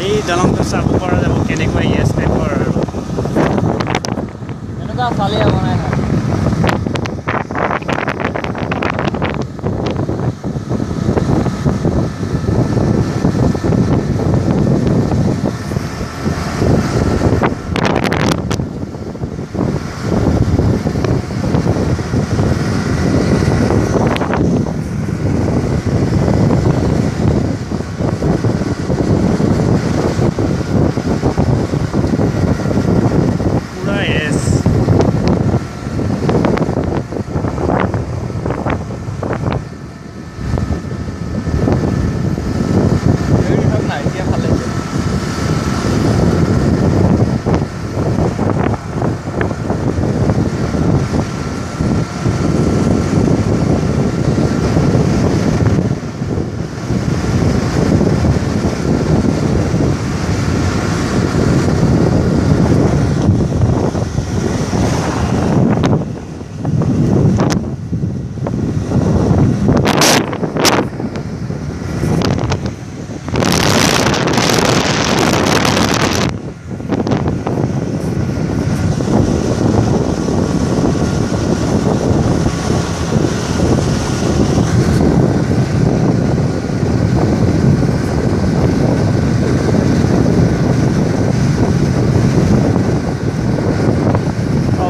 এই দলংটো চাব পৰা যাব কেনেকুৱা ইয়েছ টাইপৰ আৰু এনেকুৱা চালিয়া বনাই না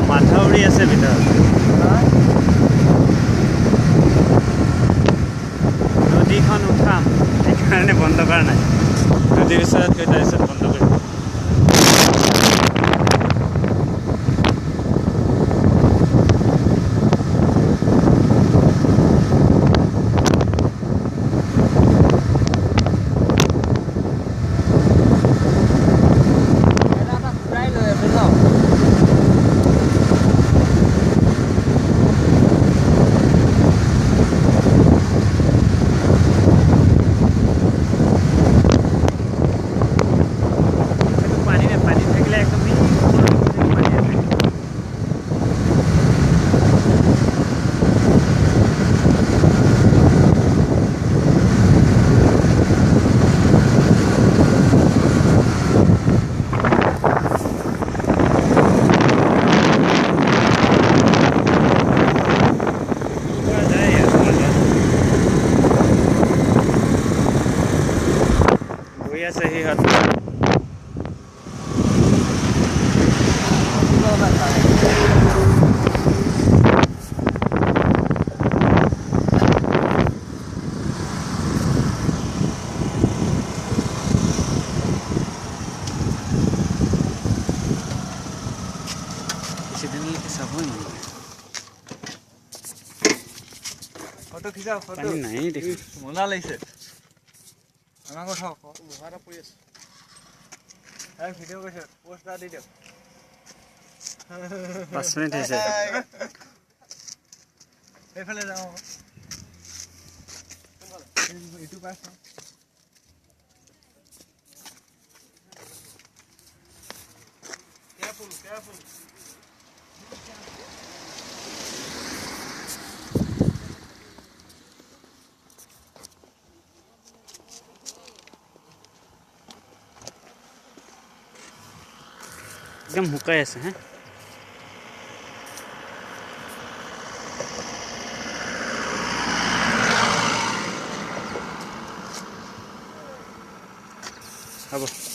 মাথাউৰি আছে ভিতৰত নদীখন উঠাম সেইকাৰণে বন্ধ কৰা নাই নদীৰ ওচৰত গৈ তাৰপিছত বন্ধ কৰিম सही हाथ फोटो खिचाओ फोटो नहीं देखो मोला लैसे আমাক উঠাও মুখাটা পৰি আছে এই ভিডিঅ' কৰিছে পোষ্ট এটা দি দিয়ক 5 মিনিট হৈছে এইফালে যাওঁ এইটো পাছ কেয়াৰফুল एकदम শুকাই আছে হ্যাঁ হ'ব